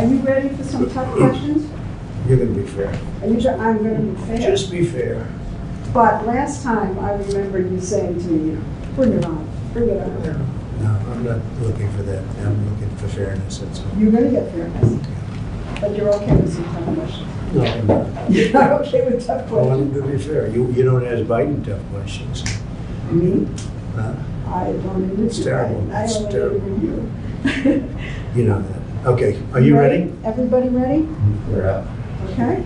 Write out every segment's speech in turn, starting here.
Are you ready for some tough questions? You're going to be fair. Are you sure I'm going to be fair? Just be fair. But last time, I remember you saying to me, bring it on, bring it on. No, I'm not looking for that. I'm looking for fairness, that's all. You're going to get fairness, but you're okay with some tough questions. No, I'm not. You're not okay with tough I want questions? to be fair. You don't ask Biden tough questions. Me? Huh? I don't even. It's terrible. I It's only terrible. interview you. You know that. Okay, are you ready? Everybody ready? We're up. Okay.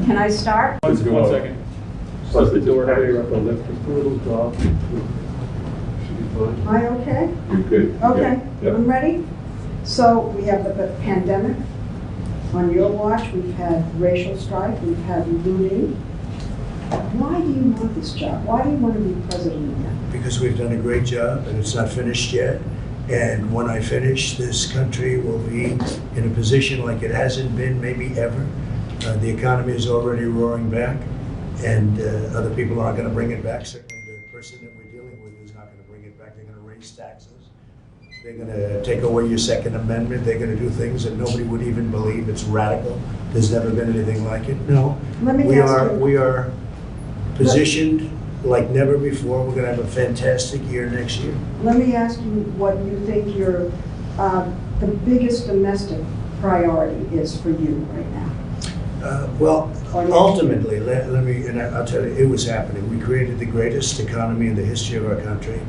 Can I start? One second. Close the door. Carry her up a lift, just a little drop. Should be fine. Am I okay? You're good. Okay, Yep. I'm ready. So we have the pandemic. On your watch, we've had racial strife, we've had looting. Why do you want this job? Why do you want to be president again? Because we've done a great job and it's not finished yet. And when I finish, this country will be in a position like it hasn't been maybe ever. The economy is already roaring back, and other people aren't going to bring it back. Certainly the person that we're dealing with is not going to bring it back. They're going to raise taxes. They're going to take away your Second Amendment. They're going to do things that nobody would even believe. It's radical. There's never been anything like it. No, Let me we ask are you- we are positioned like never before. We're going to have a fantastic year next year. Let me ask you what you think your, the biggest domestic priority is for you right now. Well, Or next ultimately, let me, and I'll tell you, it was happening. We created the greatest economy in the history of our country,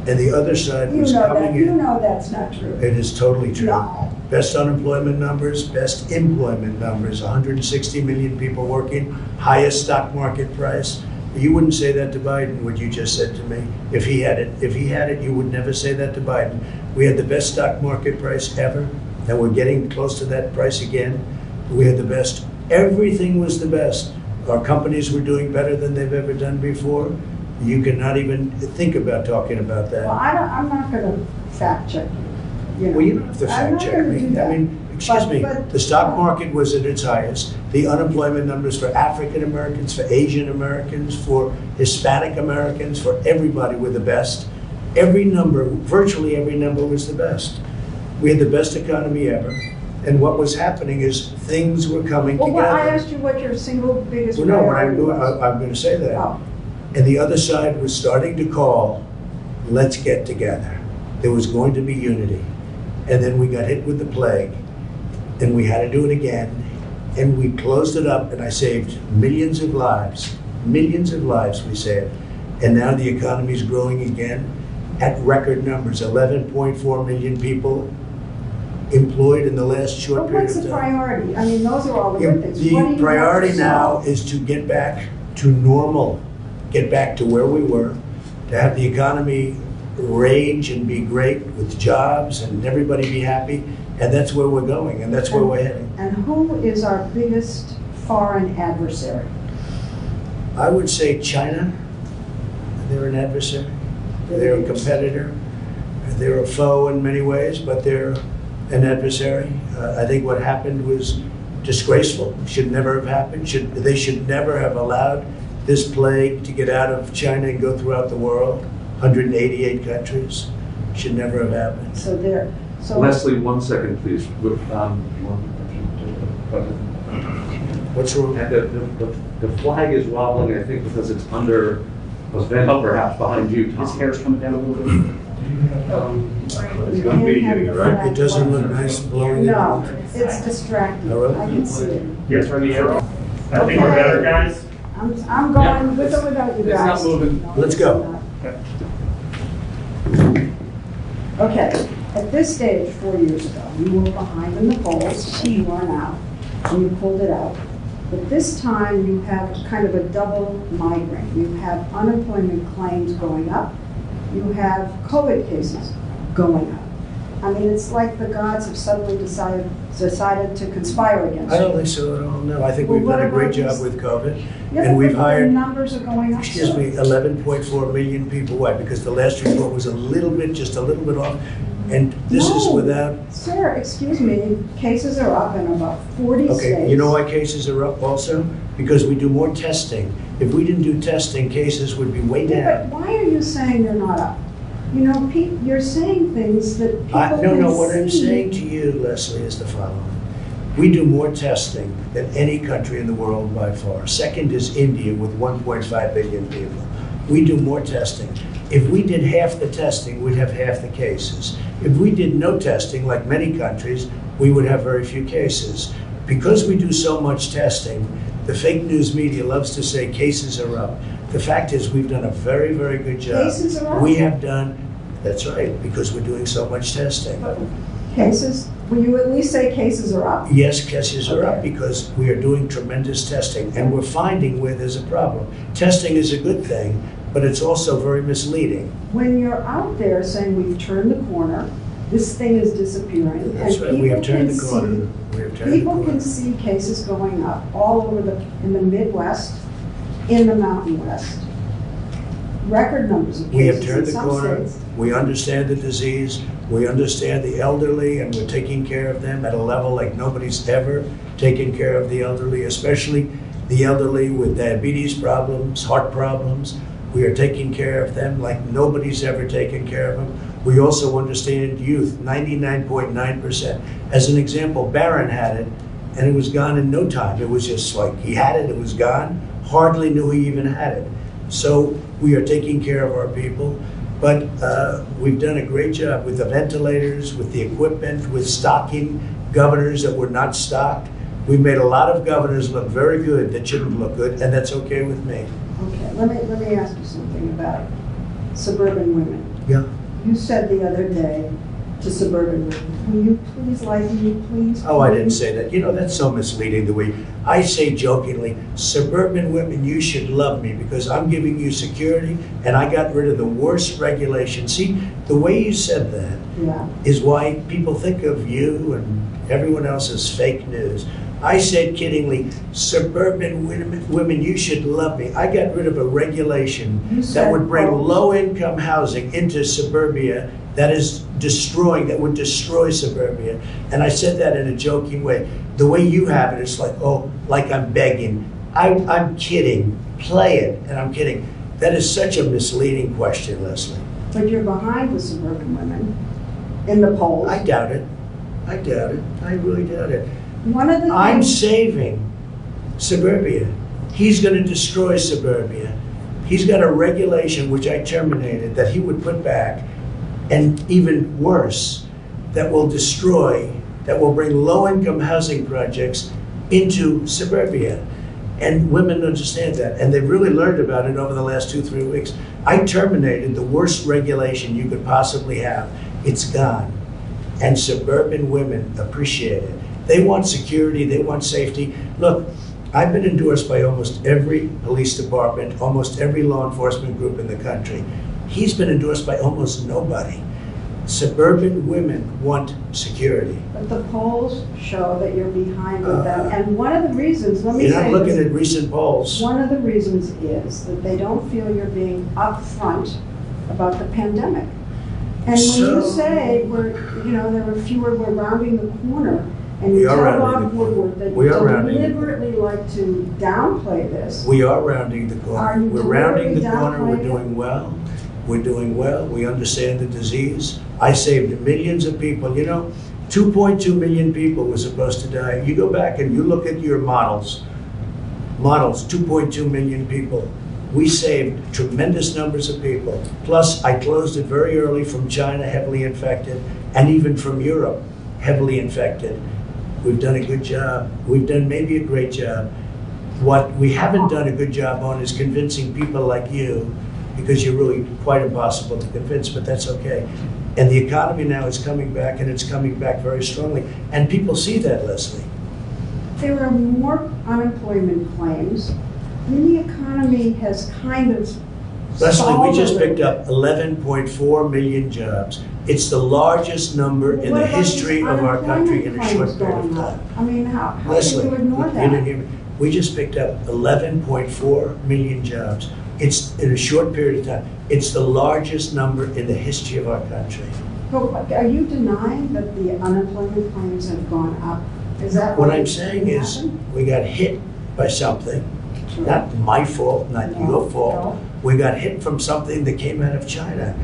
and the other side You was know coming that, you in. know that's not true. It is totally true. No. Best unemployment numbers, best employment numbers, 160 million people working, highest stock market price. You wouldn't say that to Biden, what you just said to me. If he had it, you would never say that to Biden. We had the best stock market price ever, and we're getting close to that price again. We had the best, everything was the best. Our companies were doing better than they've ever done before. You cannot even think about talking about that. Well, I'm not gonna fact check you. Well, you don't have to I'm fact not check gonna me. do that. I mean, excuse But- me, but- the stock market was at its highest. The unemployment numbers for African Americans, for Asian Americans, for Hispanic Americans, for everybody were the best. Every number, virtually every number was the best. We had the best economy ever. And what was happening is things were coming Well, together. I asked you what your single biggest Well, no, what I'm priority doing, was. I'm going to say that. Oh, And the other side was starting to call, let's get together. There was going to be unity. And then we got hit with the plague, and we had to do it again. And we closed it up, and I saved millions of lives we saved. And now the economy is growing again at record numbers, 11.4 million people employed in the last short but period what's of the time. priority? I mean, those are all the good things. What do The you want priority to now solve? is to get back to normal, get back to where we were, to have the economy rage and be great with jobs and everybody be happy. And that's where we're going, and that's where we're heading. And who is our biggest foreign adversary? I would say China, they're an adversary, they're a competitor, they're a foe in many ways, but they're an adversary. I think what happened was disgraceful, should never have happened. They should never have allowed this plague to get out of China and go throughout the world, 188 countries, should never have happened. So there, so. Leslie, 1 second, please. What's wrong? The flag is wobbling, I think, because it's under a vent perhaps behind you, Tom. His hair's coming down a little bit. You can't have the flag It doesn't look flying. nice blowing it. No, it's distracting. Oh, really? I can see it. Yes, turn the arrow. I think we're better, guys. I'm going with or without you It's guys. not moving. No, Let's it's go. not. Okay, at this stage, 4 years ago, you were behind in the polls, you are now, and you pulled it out. But this time, you have kind of a double migraine. You have unemployment claims going up, you have COVID cases going up. I mean, it's like the gods have suddenly decided to conspire against you. I don't think so at all, no. I think Well, we've what done a great about job these- with COVID. Yeah, And but we've the hired, numbers are going up. excuse so- me, 11.4 million people. Why? Because the last report was just a little bit off. And this is No. without, Sir, excuse me, cases are up in about 40 states. okay, you know why cases are up also? Because we do more testing. If we didn't do testing, cases would be way Yeah, down. but why are you saying they're not up? You know, Pete, you're saying things that people can see. No, what I'm saying to you, Leslie, is the following. We do more testing than any country in the world by far. Second is India with 1.5 billion people. We do more testing. If we did half the testing, we'd have half the cases. If we did no testing, like many countries, we would have very few cases. Because we do so much testing, the fake news media loves to say cases are up. The fact is, we've done a very, very good job. Cases are up? We have done, that's right, because we're doing so much testing. Cases, will you at least say cases are up? Yes, cases are up Okay. because we are doing tremendous testing and we're finding where there's a problem. Testing is a good thing, but it's also very misleading. When you're out there saying we've turned the corner, this thing is disappearing. That's and right, we have people turned can the corner. see- We have turned the People can corner. see cases going up all over in the Midwest, in the Mountain West. Record numbers of We have cases in turned the some corner. states. We understand the disease. We understand the elderly and we're taking care of them at a level like nobody's ever taken care of the elderly, especially the elderly with diabetes problems, heart problems. We are taking care of them like nobody's ever taken care of them. We also understand youth, 99.9%. As an example, Barron had it and it was gone in no time. It was just like he had it, it was gone, hardly knew he even had it. So we are taking care of our people, but we've done a great job with the ventilators, with the equipment, with stocking governors that were not stocked. We've made a lot of governors look very good that shouldn't look good, and that's okay with me. Okay, let me ask you something about suburban women. Yeah. You said the other day to suburban women, will you please like me, please? Oh, I didn't please?" say that. You know, that's so misleading the way I say jokingly, suburban women, you should love me because I'm giving you security and I got rid of the worst regulation. See, the way you said that Yeah, is why people think of you and everyone else as fake news. I said kiddingly, suburban women, you should love me. I got rid of a regulation You that said would bring both. low-income housing into suburbia that would destroy suburbia. And I said that in a joking way. The way you have it, it's like, oh, like I'm begging. I'm kidding. Play it, and I'm kidding. That is such a misleading question, Leslie. but you're behind the suburban women in the polls. I doubt it. I doubt it. I really doubt it. One of the I'm things, saving suburbia. He's going to destroy suburbia. He's got a regulation which I terminated that he would put back, and even worse, that will bring low-income housing projects into suburbia. And women understand that, and they've really learned about it over the last 2-3 weeks. I terminated the worst regulation you could possibly have. It's gone. And suburban women appreciate it. They want security, they want safety. Look, I've been endorsed by almost every police department, almost every law enforcement group in the country. He's been endorsed by almost nobody. Suburban women want security. but the polls show that you're behind with them. And one of the reasons, let me You're say not looking this, at recent polls. one of the reasons is that they don't feel you're being upfront about the pandemic. And when you So- say we're rounding the corner, and We you are tell rounding Bob the corner. Woodward that We you are rounding the deliberately like to downplay this. We are rounding the Are corner. you We're rounding the deliberately corner, we're downplaying it? doing well. We're doing well, we understand the disease. I saved millions of people. You know, 2.2 million people were supposed to die. You go back and you look at your models, 2.2 million people. We saved tremendous numbers of people. Plus, I closed it very early from China, heavily infected, and even from Europe, heavily infected. We've done a good job. We've done maybe a great job. What we haven't done a good job on is convincing people like you, because you're really quite impossible to convince, but that's okay. And the economy now is coming back, and it's coming back very strongly. And people see that, Leslie. There are more unemployment claims. I mean, the economy has kind of Leslie, we just stalled a picked little up 11.4 million jobs. It's the largest number bit. in What the about these history of our country in a unemployment short period of claims going time. up? I mean, how can Leslie, you ignore you that? didn't hear me. We just picked up 11.4 million jobs. It's in a short period of time. It's the largest number in the history of our country. But are you denying that the unemployment claims have gone up? Is that What what I'm is saying is, happened? we got hit by something, not my fault, not No, your fault. no. We got hit from something that came out of China.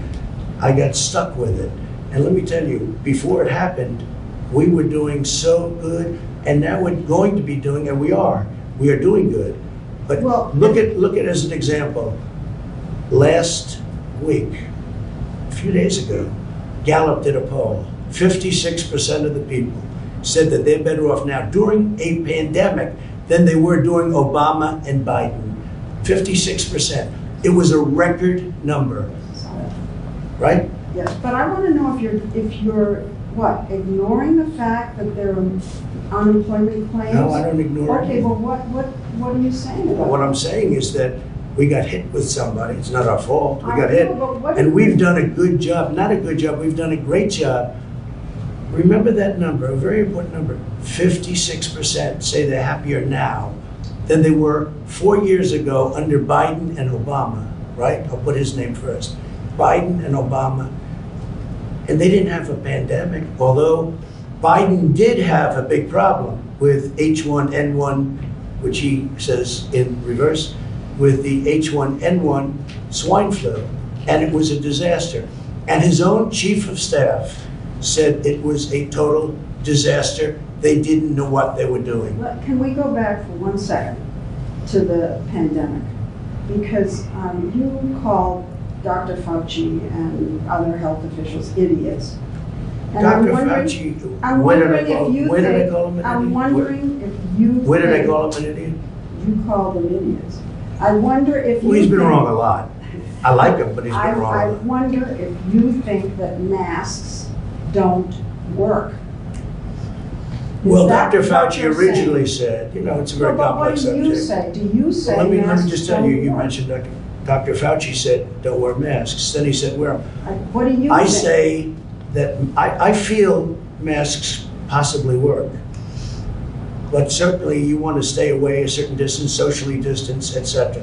I got stuck with it. And let me tell you, before it happened, we were doing so good, and now we're going to be doing, and we are doing good. But Well- look at as an example, last week, a few days ago, Gallup did a poll. 56% of the people said that they're better off now during a pandemic than they were during Obama and Biden. 56%. It was a record number, right? Yes, but I want to know if you're, what, ignoring the fact that there are unemployment claims? No, I don't ignore it. Okay, well, what are you saying about What it? I'm saying is that we got hit with somebody. It's not our fault. We I got know, hit. but what And do we've you- done a good job, not a good job, we've done a great job. Remember that number, a very important number. 56% say they're happier now than they were 4 years ago under Biden and Obama, right? I'll put his name first. Biden and Obama. And they didn't have a pandemic, although Biden did have a big problem with H1N1, which he says in reverse, with the H1N1 swine flu, and it was a disaster. And his own chief of staff said it was a total disaster. They didn't know what they were doing. Can we go back for 1 second to the pandemic? Because you called Dr. Fauci and other health officials idiots. And I'm Dr. wondering- Fauci, I'm where did I wondering call if you where did I think- call him an idiot? I'm wondering if you Where did I think- call him an idiot? You called them idiots. I wonder if you Well, he's been think- wrong a lot. I like him, but he's been wrong I a lot. wonder if you think that masks don't work. Is Well, that Dr. what Fauci you're originally said, you know, it's a very Well, but complex what do you subject. say? Do you say Let me masks just tell don't you, you work? mentioned Dr. Fauci said, don't wear masks. Then he said, wear them. What do you I think? say that I feel masks possibly work. But certainly you want to stay away a certain distance, socially distance, etc.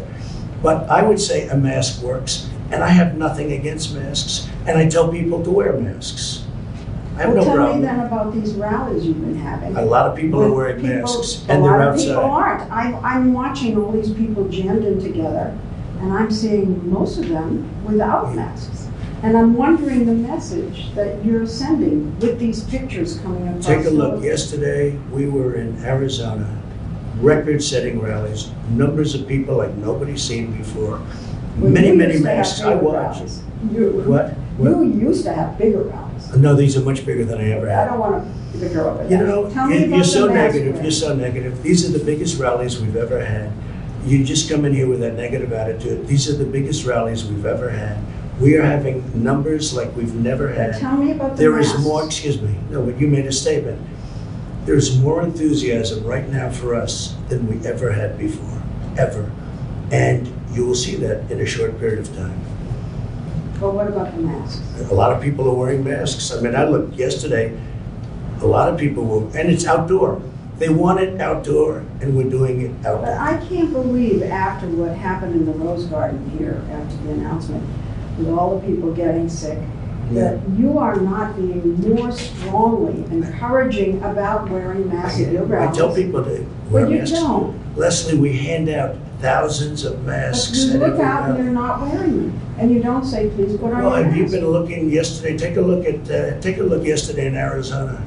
But I would say a mask works, and I have nothing against masks, and I tell people to wear masks. I have Well, no tell me problem. then about these rallies you've been having. A lot of people are With wearing people- masks, and they're A lot of people outside. aren't. I'm watching all these people jammed in together, and I'm seeing most of them without masks. And I'm wondering the message that you're sending with these pictures coming across. Take a look. the- Yesterday, we were in Arizona, record-setting rallies, numbers of people like nobody's seen before. Well, Many, you many used to have masks. I bigger watched. rallies. You What? You used to have bigger rallies. No, these are much bigger than I ever I had. don't want to bicker over that. You know, Tell me you're about so the mask negative, wearing. you're so negative. These are the biggest rallies we've ever had. You just come in here with that negative attitude. These are the biggest rallies we've ever had. We are having numbers like we've never had. Tell me about the There is masks. more, excuse me, no, but you made a statement. There's more enthusiasm right now for us than we ever had before, ever. And you will see that in a short period of time. But what about the masks? A lot of people are wearing masks. I mean, I looked yesterday, a lot of people were, and it's outdoor. They want it outdoor, and we're doing it But outdoor. I can't believe after what happened in the Rose Garden here, after the announcement, with all the people getting sick, that you are not being more strongly encouraging about wearing masks at your I rallies. tell people to wear But you masks. don't. Leslie, we hand out thousands of But masks. you at look every out and rally. you're not wearing them. And you don't say, please put on Well, your have you mask. been looking yesterday? Take a look yesterday in Arizona.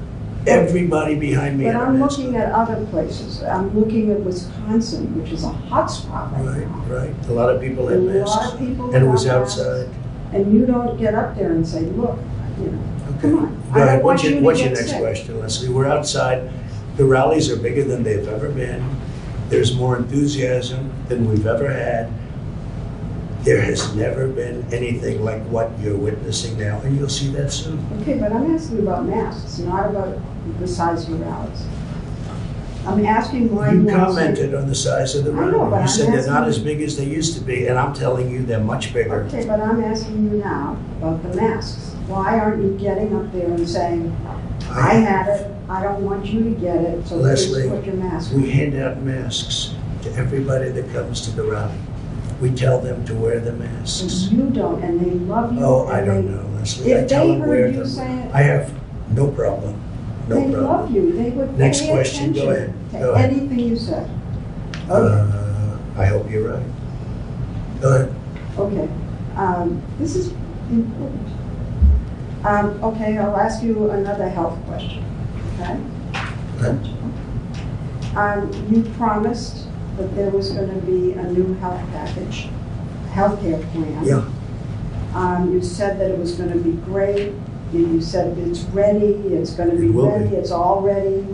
Everybody behind me But had a I'm mask. looking at other places. I'm looking at Wisconsin, which is a hot spot right Right, now. right. A lot of people A had lot masks. of people And it was without masks. outside. And you don't get up there and say, look, you know, Okay. come on. Go I ahead. don't want you to What's your get next sick. question, Leslie? We're outside. The rallies are bigger than they've ever been. There's more enthusiasm than we've ever had. There has never been anything like what you're witnessing now, and you'll see that soon. Okay, but I'm asking about masks, not about the size of your rallies. I'm asking why You you want to say. commented on the size of the I know, rally. but You I'm said they're not asking- as big as they used to be, and I'm telling you they're much bigger. Okay, but I'm asking you now about the masks. Why aren't you getting up there and saying, I had it, I don't want you to get it, so please Leslie, put your mask We on. hand out masks to everybody that comes to the rally. We tell them to wear the masks. You don't, and they love you. Oh, I and don't they- know, Leslie. I If tell they them wear heard you them. say it, I have no problem, no they problem. love you, they would Next pay question, go attention ahead, go to ahead. anything you said. Okay. I hope you're right. Go ahead. Okay, this is important. Okay, I'll ask you another health question, okay? You promised that there was going to be a new health package, healthcare plan. Yeah, You said that it was going to be great. You said it's ready, it's going to be It will be. ready, it's all ready.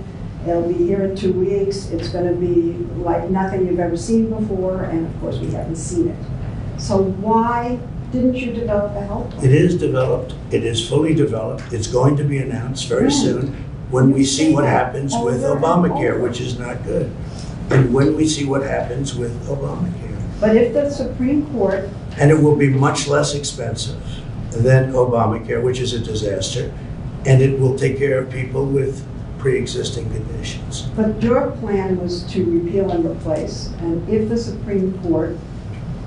It'll be here in 2 weeks. It's going to be like nothing you've ever seen before, and of course, we haven't seen it. So why didn't you develop a health plan? it is developed, it is fully developed, it's going to be announced very When? soon when we see what happens with Over and Obamacare, over. which is not good. And when we see what happens with Obamacare. But if the Supreme Court, And it will be much less expensive than Obamacare, which is a disaster, and it will take care of people with pre-existing conditions. but your plan was to repeal and replace, and if the Supreme Court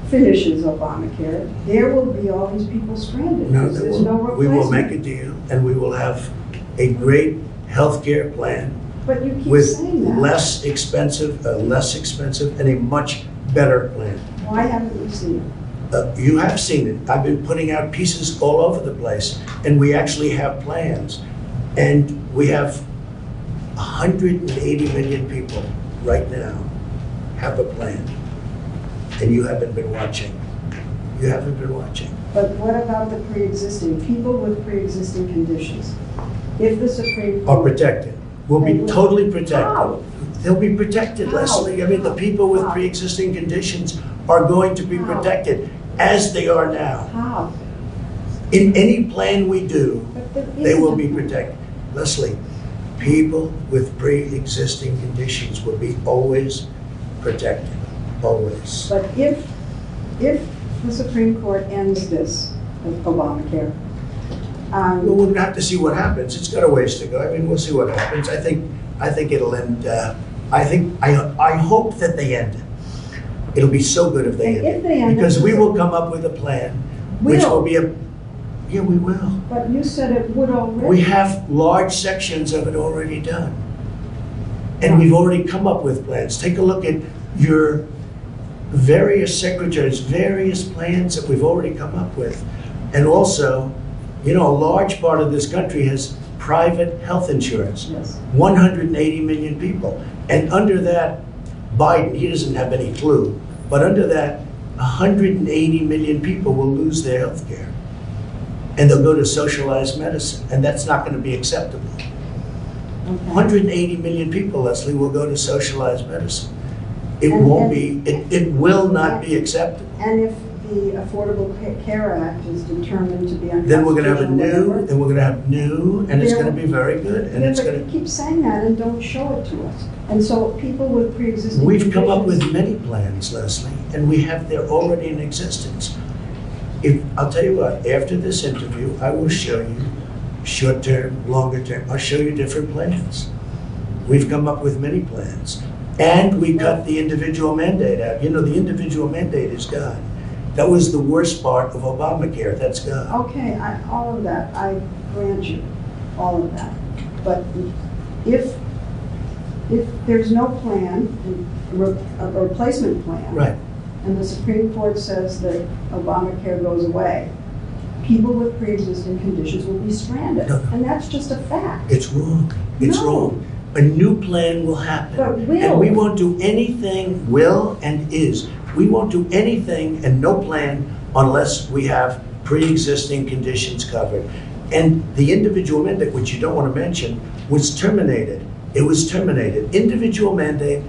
finishes Obamacare, there will be all these people stranded. No, because there's no we will replacement. make a deal, and we will have a great health care plan But you keep with saying that. less expensive, and a much better plan. Why haven't we seen it? You have seen it. I've been putting out pieces all over the place, and we actually have plans. And we have 180 million people right now have a plan. And you haven't been watching. You haven't been watching. But what about the pre-existing, people with pre-existing conditions? If the Supreme Are Court, protected. Will They be will. totally protected. How? They'll be protected, How? Leslie. I mean, the people with How? pre-existing conditions are going to be How? protected, as they are now. how? In any plan we do, But there they will isn't be a- protected. Leslie, people with pre-existing conditions will be always protected, always. But if the Supreme Court ends this, with Obamacare, Well, we'll have to see what happens. It's got a ways to go. I mean, we'll see what happens. I think it'll end, I hope that they end it. It'll be so good if they And end if it. they end it, Because we is it- will come up with a plan, which will be yeah, we will. but you said it would already. We have large sections of it already done. And we've already come up with plans. Take a look at your various secretaries, various plans that we've already come up with. And also, you know, a large part of this country has private health insurance. Yes. 180 million people. And under that, Biden, he doesn't have any clue, but under that, 180 million people will lose their health care. And they'll go to socialized medicine, and that's not going to be acceptable. Okay. 180 million people, Leslie, will go to socialized medicine. It And- won't be, it will not be acceptable. And if the Affordable Care Act is determined to be unconstitutional, Then we're going to have whatever, then we're going to have new, and it's going to be very good, and Yeah, it's but going you keep saying that and don't show it to us. And so people with pre-existing to, we've come up with conditions- many plans, Leslie, and we have, they're already in existence. I'll tell you what, after this interview, I will show you short-term, longer-term, I'll show you different plans. We've come up with many plans. And we cut the individual mandate out. You know, the individual mandate is gone. That was the worst part of Obamacare, that's gone. Okay, all of that, I grant you, all of that. But if there's no plan, a replacement plan, Right. and the Supreme Court says that Obamacare goes away, people with pre-existing conditions will be stranded. No. And that's just a fact. It's wrong. It's No. wrong. A new plan will happen. But will. And we won't do anything, will and is. We won't do anything and no plan unless we have pre-existing conditions covered. And the individual mandate, which you don't want to mention, was terminated. It was terminated. Individual mandate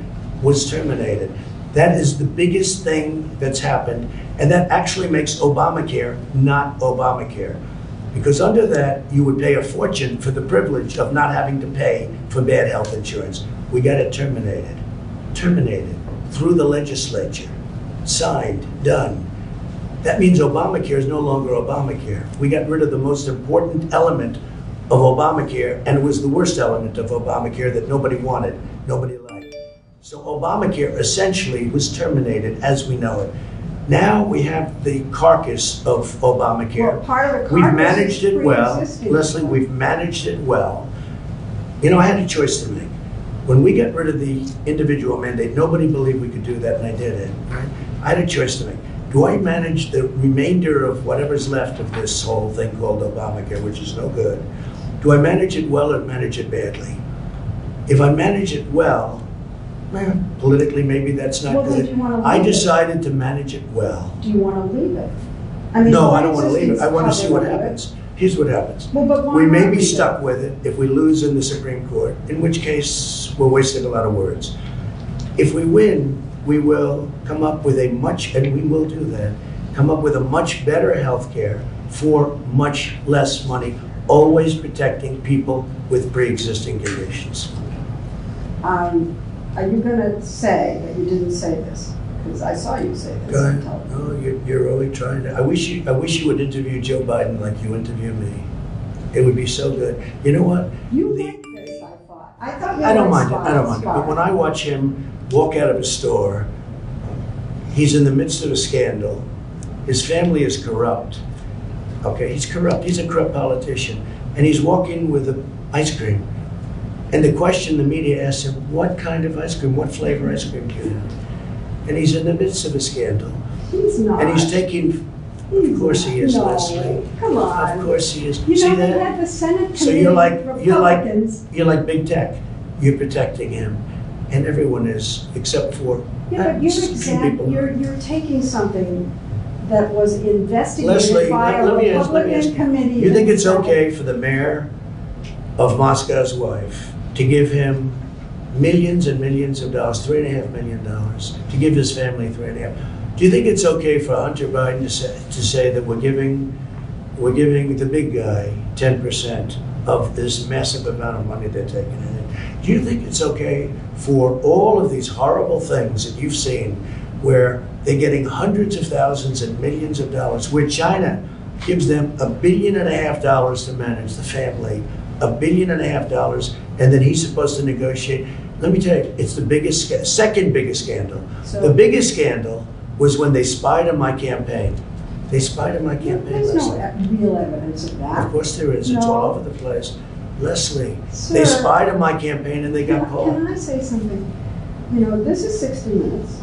was terminated. That is the biggest thing that's happened. And that actually makes Obamacare not Obamacare. Because under that, you would pay a fortune for the privilege of not having to pay for bad health insurance. We got it terminated. Terminated through the legislature. Signed, done. That means Obamacare is no longer Obamacare. We got rid of the most important element of Obamacare, and it was the worst element of Obamacare that nobody wanted, nobody liked. So Obamacare essentially was terminated as we know it. Now we have the carcass of Obamacare. Well, part of the We've carcass managed is it well. pre-existing. Leslie, we've managed it well. You know, I had a choice to make. When we got rid of the individual mandate, nobody believed we could do that, and I did it. Right? I had a choice to make. do I manage the remainder of whatever's left of this whole thing called Obamacare, which is no good? Do I manage it well or manage it badly? If I manage it well, politically maybe that's not Well, then good. do you wanna I leave it? decided to manage it well. Do you want to leave it? I mean, No, all I don't want to leave it. I want to see what existing happens. Here's what happens. Well, but why We may not be leave it? stuck with it if we lose in the Supreme Court, in which case we're wasting a lot of words. If we win, we will come up with and we will do that, come up with a much better health care for much less money, always protecting people with pre-existing conditions. Are you going to say that you didn't say this? Because I saw you say this. Go on ahead. television. Oh, you're really trying to. I wish you would interview Joe Biden like you interview me. It would be so good. You know what? You The- like this, I thought. I thought you I don't liked mind it. I don't mind it. But when I watch him walk out of a store, he's in the midst of a scandal. His family is corrupt. Okay, he's corrupt. He's a corrupt politician, and he's walking with an ice cream. And the question the media asks him, "What kind of ice cream? What flavor ice cream do you have?" And he's in the midst of a scandal, He's not. and he's taking. Of course he is, No, Leslie. come on. Of course he is. You See know, they that? had the Senate So committee, you're like Republicans. big tech. You're protecting him, and everyone is, except for Yeah, but few people. you're taking something that was investigated Leslie, by a let me ask Republican you. committee. You think in it's the Senate. okay for the mayor of Moscow's wife to give him millions and millions of dollars, $3.5 million, to give his family 3.5? Do you think it's okay for Hunter Biden to say that we're giving the big guy 10% of this massive amount of money they're taking in? Do you think it's okay for all of these horrible things that you've seen where they're getting hundreds of thousands and millions of dollars, where China gives them $1.5 billion to manage the family, $1.5 billion, and then he's supposed to negotiate? Let me tell you, it's the second biggest scandal. So- The biggest scandal was when they spied on my campaign. They spied on my campaign. There's no Leslie. real evidence of that. Of course there is. It's No. all over the place. Leslie, Sir. they spied on my campaign and they got caught. Can I say something? You know, this is 60 Minutes,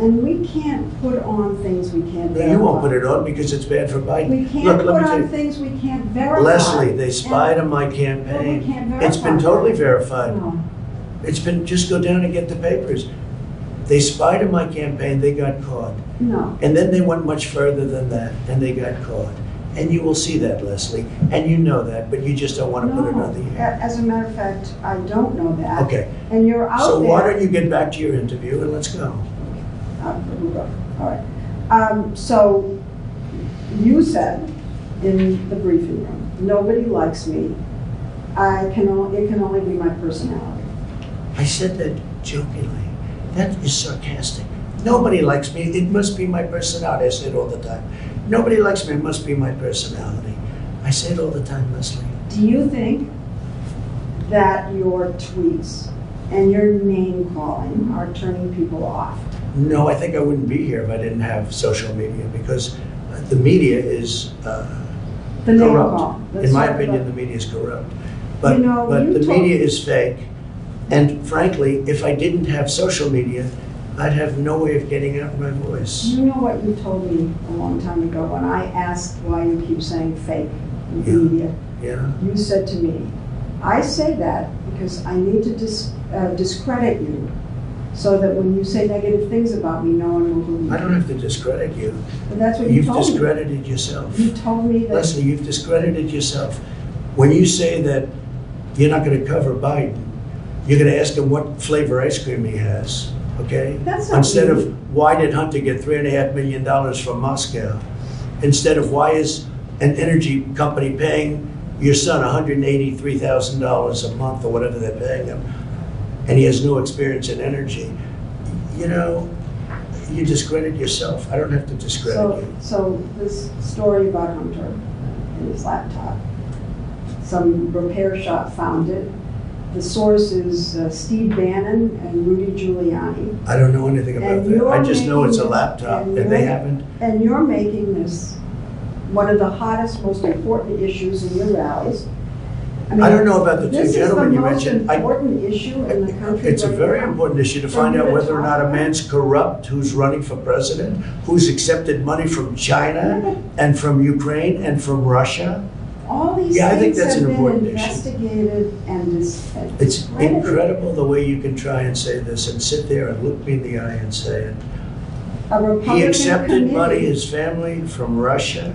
and we can't put on things we can't No, verify. you won't put it on because it's bad for Biden. We can't Look, put let me tell on you. things we can't verify. Leslie, they spied And- on my Well, we campaign. can't It's been verify. totally verified. No. It's been, just go down and get the papers. They spied on my campaign, they got caught. No. And then they went much further than that, and they got caught. And you will see that, Leslie, and you know that, but you just don't want to put it on the air. As a matter of fact, I don't know that. Okay, And you're out there. so why don't you get back to your interview and let's go. All right. So you said in the briefing room, nobody likes me. It can only be my personality. I said that jokingly. That is sarcastic. Nobody likes me. It must be my personality. I say it all the time. Nobody likes me. It must be my personality. I say it all the time, Leslie. Do you think that your tweets and your name calling are turning people off? No, I think I wouldn't be here if I didn't have social media because the media is The name corrupt. call. Let's In my talk opinion, about- the media is corrupt. But, You know, but you the told- media is fake. And frankly, if I didn't have social media, I'd have no way of getting out my voice. You know what you told me a long time ago when I asked why you keep saying fake in the Yeah. media? Yeah. You said to me, I say that because I need to discredit you so that when you say negative things about me, no one will believe I you. don't have to discredit you. But that's what you You've told me. discredited yourself. You told me that. Leslie, you've discredited yourself. When you say that you're not going to cover Biden, you're going to ask him what flavor ice cream he has, okay? That's not Instead me. of why did Hunter get $3.5 million from Moscow? Instead of why is an energy company paying your son $183,000 a month or whatever they're paying him, and he has no experience in energy. You know, you discredit yourself. I don't have to discredit you. So this story about Hunter and his laptop, some repair shop found it. The source is Steve Bannon and Rudy Giuliani. I don't know anything about And that. you're I just know it's a making- laptop, and and they you're- haven't. And you're making this one of the hottest, most important issues in your rallies. I don't know about the two gentlemen you This is mentioned. the most important issue in the country It's a right very now. important issue to For find you out to whether or talk not a about. man's corrupt who's running for president, who's accepted money from China and from Ukraine and from Russia. All these Yeah, I think things that's have an been important issue. investigated and It's discredited. incredible the way you can try and say this and sit there and look me in the eye and say it. A Republican He accepted money, committee- his family, from Russia,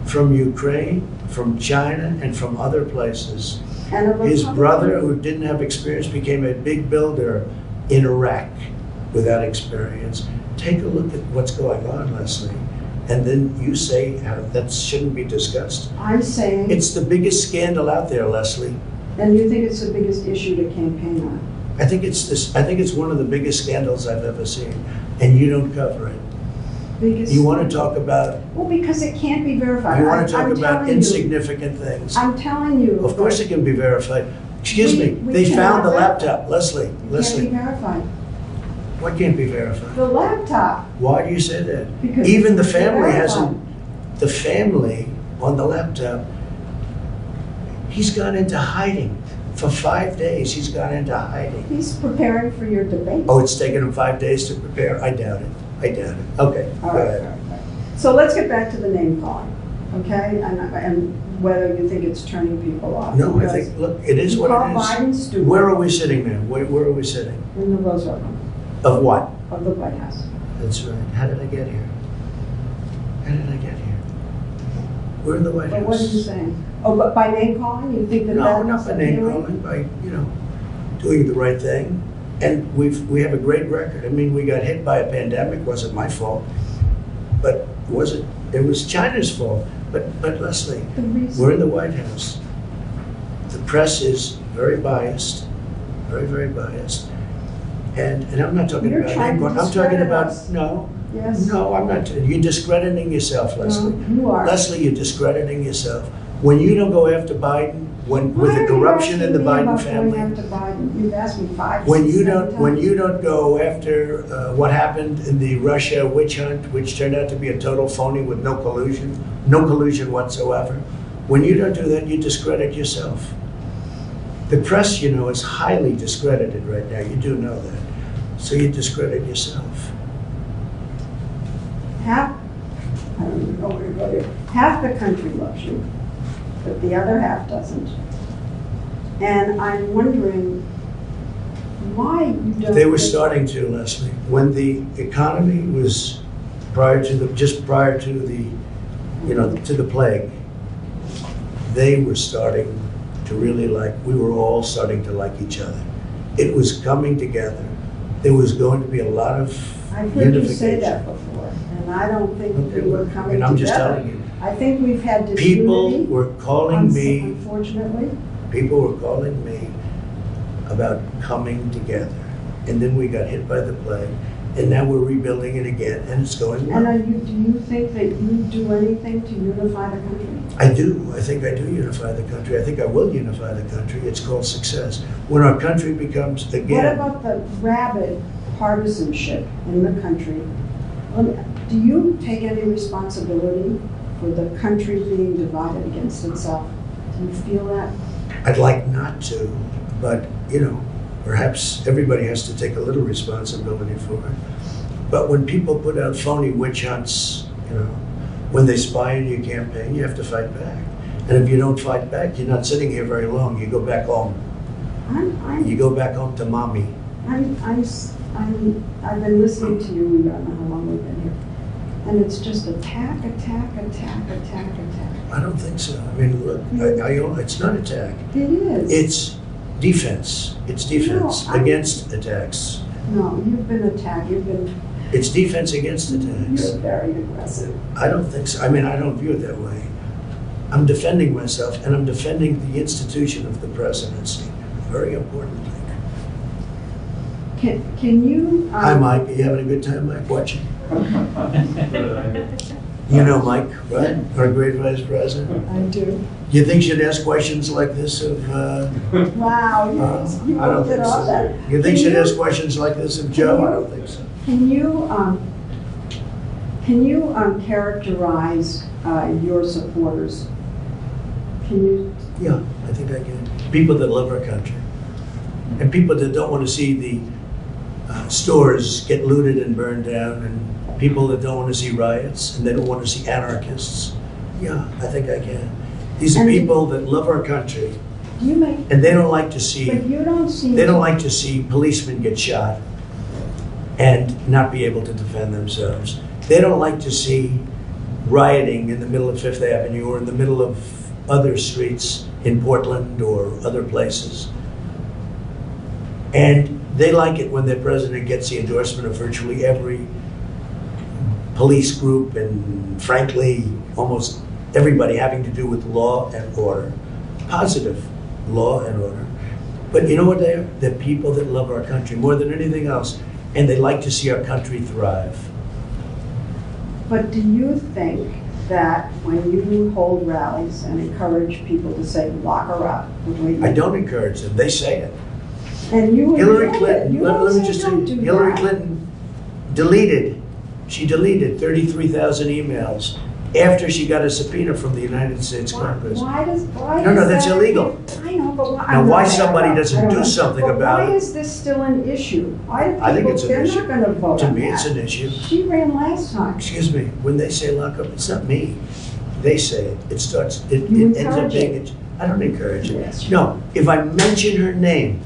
from Ukraine, from China, and from other places. and a His Republican- brother, who didn't have experience, became a big builder in Iraq without experience. Take a look at what's going on, Leslie, and then you say how that shouldn't be discussed. I'm saying, It's the biggest scandal out there, Leslie. and you think it's the biggest issue to campaign on. I think it's one of the biggest scandals I've ever seen, and you don't cover it. Biggest. You want to talk about Well, because it can't be verified. you want to talk I'm about telling you- insignificant things. I'm telling you. Of course it can be verified. Excuse We- me, we they found the cannot laptop. Leslie, It can't be Leslie, verified. what can't be verified? The laptop, Why do you say that? because. Even the it's family verified. hasn't, the family on the laptop, he's gone into hiding. For 5 days, he's gone into hiding. He's preparing for your debate. Oh, it's taken him 5 days to prepare? I doubt it. I doubt it. Okay, All go right, ahead. all right. So let's get back to the name calling, okay? And whether you think it's turning people off. No, I Because think, look, it is you what call it is. Biden stupid. Where are we sitting now? Where are we sitting? In the Roosevelt Room Of what? of the White House. That's right. How did I get here? How did I get here? We're in the White But House. what are you saying? Oh, but by name calling, you think that No, that's not by name appealing? calling, by, doing the right thing. And we have a great record. I mean, we got hit by a pandemic, wasn't my fault. But it was China's fault. But Leslie, The reason. we're in the White House. The press is very biased, very, very biased. And I'm not talking You're about trying name to calling. I'm talking discredit about, us. no, Yes. no, I'm not. You're discrediting yourself, Leslie. No, you are. Leslie, you're discrediting yourself. When you don't go after Biden, with Why the are you corruption in the asking me Biden about family, going after Biden? You've asked me 5, when 6, you 7 don't, when times. you don't go after what happened in the Russia witch hunt, which turned out to be a total phony with no collusion whatsoever, when you don't do that, you discredit yourself. The press, is highly discredited right now. You do know that. So you discredit yourself. Half, I don't even know where to go here. Half the country loves you, but the other half doesn't. And I'm wondering why you don't. They were think- starting to, Leslie, when the economy was just prior to the, to the plague, they were starting to really we were all starting to like each other. It was coming together. There was going to be a lot of I've heard you say unification. that before, and I don't think Okay, we were well, coming I'm just together. telling you. I think we've had People disunity. were calling me, Unfortunately. people were calling me about coming together. And then we got hit by the plague, and now we're rebuilding it again, and it's going well. And do you think that you do anything to unify the country? I do. I think I do unify the country. I think I will unify the country. It's called success. When our country becomes, What again, about the rabid partisanship in the country? Do you take any responsibility for the country being divided against itself? Do you feel that? I'd like not to, but, perhaps everybody has to take a little responsibility for it. But when people put out phony witch hunts, when they spy on your campaign, you have to fight back. And if you don't fight back, you're not sitting here very long. You go back home. You go back home to mommy. I've been listening to you, we don't know how long we've been here. And it's just attack. I don't think so. I mean, look, it's not attack. It is. It's defense. It's defense No, against attacks. No, you've been attacked, It's defense against attacks. you're very aggressive. I don't think so. I mean, I don't view it that way. I'm defending myself, and I'm defending the institution of the presidency. Very important thing. Can you? Hi, Mike. Are you having a good time, Mike, watching? You know Mike, right? Our great vice president. I do. You think she'd ask questions like this of, Wow, you I don't wrote it think all so. that. You think Can she'd ask questions like this of Joe? I don't think so. Can you characterize your supporters? Can you Yeah, I think I can. People that love our country. And people that don't want to see the stores get looted and burned down, and people that don't want to see riots, and they don't want to see anarchists. Yeah, I think I can. These are And- people that love our country, You make, and they don't like to see, but you don't seem. they don't like to see policemen get shot and not be able to defend themselves. They don't like to see rioting in the middle of Fifth Avenue or in the middle of other streets in Portland or other places. And they like it when their president gets the endorsement of virtually every police group and frankly, almost everybody having to do with law and order. Positive law and order. But you know what they are? They're people that love our country more than anything else, and they like to see our country thrive. But do you think that when you hold rallies and encourage people to say, lock her up? the way you I don't encourage them, they say it. And you Hillary enjoy it. Clinton, You let don't me say just say, don't do Hillary that. Clinton deleted 33,000 emails after she got a subpoena from the United States Congress. Why does No, that's that- illegal. I know, but why? Now, I'm why not- somebody I don't doesn't do know. something But about why it? is this still an issue? Why do I think people, it's an they're issue. not gonna vote To on me, it's that. an issue. She ran last time. Excuse me, when they say lock up, it's not me. They say it. It starts, it You ends up encourage being, it. I don't encourage Yes. it. No, if I mention her name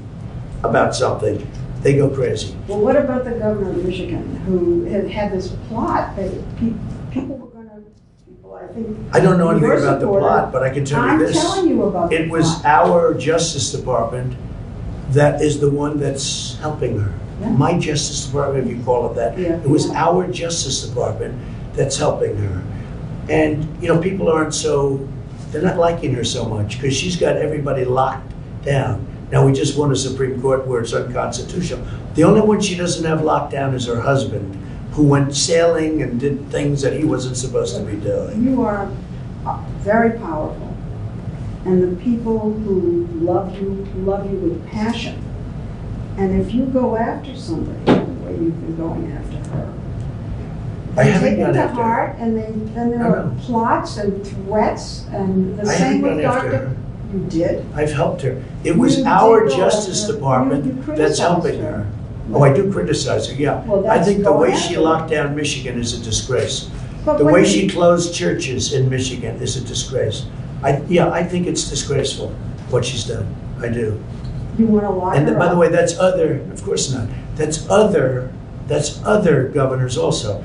about something, they go crazy. Well, what about the governor of Michigan, who had this plot that people were gonna, people, I think. I don't know anything your about the supporter- plot, but I can tell you I'm this. telling you about the It was plot. our Justice Department that is the one that's helping her. Yeah. My Justice Department, if you call it that. Yeah, It was yeah. our Justice Department that's helping her. And, you know, people aren't so, they're not liking her so much because she's got everybody locked down. Now, we just won a Supreme Court where it's unconstitutional. The only one she doesn't have locked down is her husband, who went sailing and did things that he wasn't supposed to be doing. You are very powerful, and the people who love you with passion. And if you go after somebody the way you've been going after her, I they haven't take it gone to after her. heart, and then there I are know. plots and threats, and the I same haven't with gone after Dr. her. You did? I've helped her. It was You our did go Justice after her. Department You that's criticized helping her. her. Oh, I do criticize her, yeah. Well, I that's think the going way she after her. locked down Michigan is a disgrace. But The when way you- she closed churches in Michigan is a disgrace. I think it's disgraceful, what she's done. I do. You want to lock her And up. by the way, that's other, of course not. That's other governors also.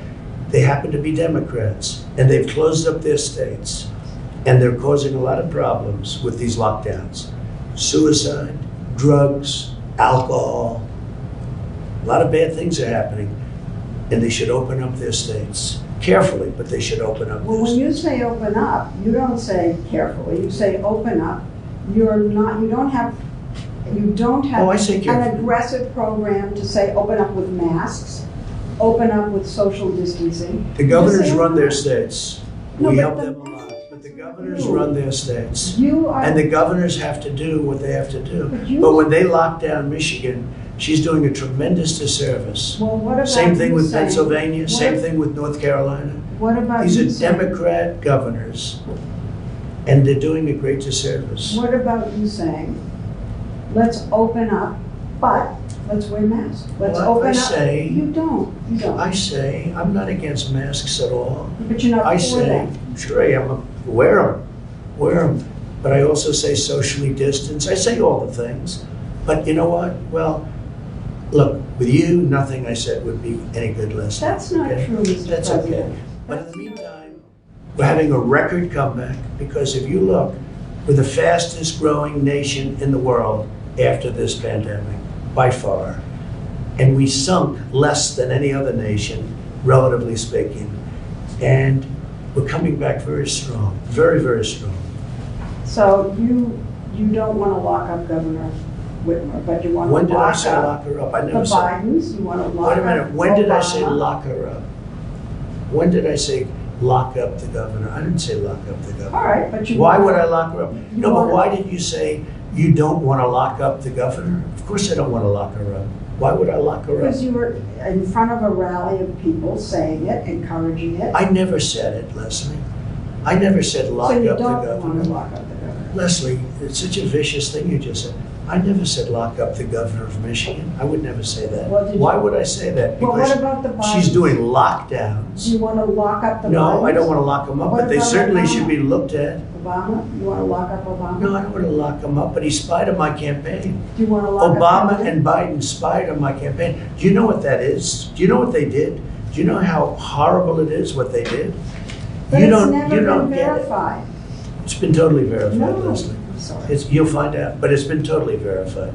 They happen to be Democrats, and they've closed up their states, and they're causing a lot of problems with these lockdowns. Suicide, drugs, alcohol, a lot of bad things are happening, and they should open up their states. Carefully, but they should open up Well, their when states. you say open up, you don't say carefully, you say open up. You don't have Oh, I say an carefully. aggressive program to say open up with masks, open up with social distancing. The governors You say run their open up. states. No, We but help the them a lot, message but the is governors you. run their states. You are. And the governors have to do what they have to do. But you- But when they lock down Michigan, she's doing a tremendous disservice. Well, what about Same thing you with saying- Pennsylvania, what- same thing with North Carolina. What about These you are saying- Democrat governors, and they're doing a great disservice. What about you saying, let's open up, but let's wear masks. Let's Well, open I up. say- You don't. I say, I'm not against masks at all. But you're not I for say, them. sure I am, wear them. But I also say socially distance. I say all the things. But you know what? Well, look, with you, nothing I said would be any good listening. That's not okay? true, Mr. That's President. okay. But in the meantime, we're having a record comeback because if you look, we're the fastest growing nation in the world after this pandemic, by far. And we sunk less than any other nation, relatively speaking. And we're coming back very strong, very, very strong. So you don't want to lock up Governor Whitmer, but you want When to did I lock say up lock her up? I the never said. Bidens, you want to lock Wait up a minute, when did I say Obama. lock her up? When did I say lock up the governor? I didn't say lock up the governor. All right, but you. Why would I lock her up? You No, but wanna- why did you say you don't want to lock up the governor? Of course I don't want to lock her up. Why would I lock her up? Because you were in front of a rally of people saying it, encouraging it. I never said it, Leslie. I never said lock So you up the don't want to governor. lock up the governor. Leslie, it's such a vicious thing you just said. I never said lock up the governor of Michigan. I would never say that. Well, did Why you- would I say that? Well, what Because about the Bidens? she's doing Do lockdowns. you want to lock up the Bidens? No, I don't want to lock them up, What but they about certainly Obama? should be looked at. Obama? You want to lock up Obama? No, I don't want to lock him up, but he spied on my campaign. Do you want to lock up Obama Kennedy? and Biden spied on my campaign. Do you know what that is? Do you know what they did? Do you know how horrible it is what they did? But You it's don't- never you been don't get it. verified. It's been totally verified, No, Leslie. I'm sorry. You'll find out, but it's been totally verified.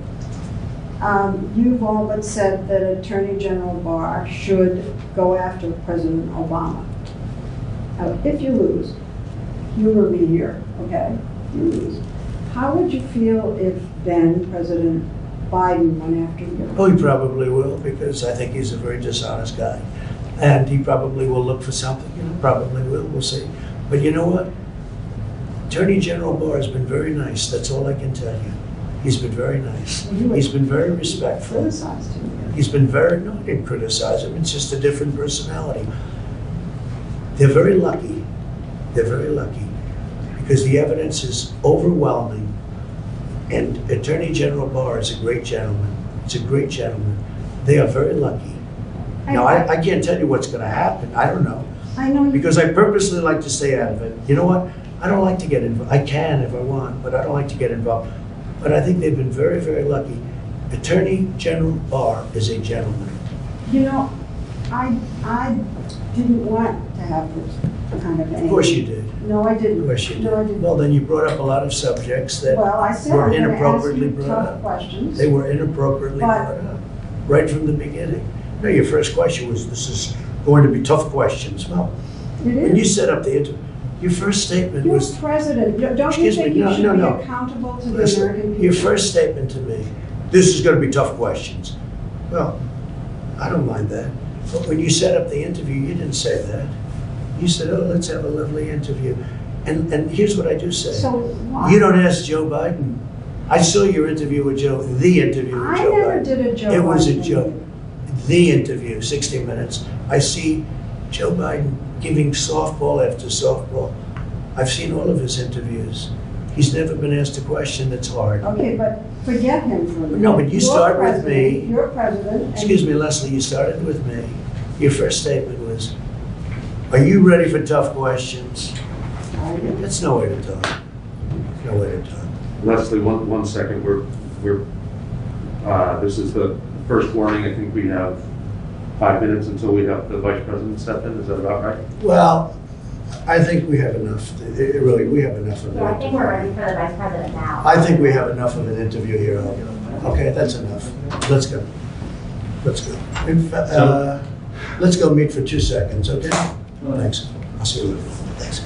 You've all but said that Attorney General Barr should go after President Obama. Now, if you lose, humor me here, okay? You lose. How would you feel if then President Biden went after you? Oh, he probably will, because I think he's a very dishonest guy. And he probably will look for something, probably will, we'll see. But you know what? Attorney General Barr has been very nice, that's all I can tell you. He's been very nice. Well, you He's been very respectful. criticized him. He's been very, no, I didn't criticize him, it's just a different personality. They're very lucky, they're very lucky, because the evidence is overwhelming. And Attorney General Barr is a great gentleman, it's a great gentleman. They are very lucky. Now, I can't tell you what's gonna happen, I don't know, I know you. because I purposely like to stay out of it. You know what? I don't like to get involved, I can if I want, but I don't like to get involved. But I think they've been very, very lucky. Attorney General Barr is a gentleman. You know, I didn't want to have this kind of. Of course you did. No, I didn't. Of course you did. No, I didn't. Well, then you brought up a lot of subjects that Well, I said were I'm going to ask inappropriately you brought tough up. questions. They were inappropriately But- brought up, right from the beginning. No, your first question was, this is going to be tough questions. Well, It when you is. set up the interview, your first statement You're was, president. Don't you Excuse me, think you no, should no, be no. accountable to the listen, American people? your first statement to me, this is going to be tough questions. Well, I don't mind that. But when you set up the interview, you didn't say that. You said, oh, let's have a lovely interview. And here's what I do say. So why? You don't ask Joe Biden. I saw your interview with Joe, the interview with I Joe never Biden. did a Joe It was a Biden joke. interview. The interview, 60 Minutes. I see Joe Biden giving softball after softball. I've seen all of his interviews. He's never been asked a question that's hard. Okay, but forget him for a minute. No, but you You're start with president. me. You're president. and- Excuse me, Leslie, you started with me. Your first statement was, are you ready for tough questions? I did. That's no way to talk. No way to talk. Leslie, one second, this is the first warning, I think we have 5 minutes until we have the vice president step in, is that about right? Well, I think we have enough, really, we have enough of Yeah, I it. think we're ready for the vice president now. I think we have enough of an interview here. Okay, that's enough. Let's go. Let's go. Let's go meet for 2 seconds, okay? Thanks. I'll see you later. Thanks.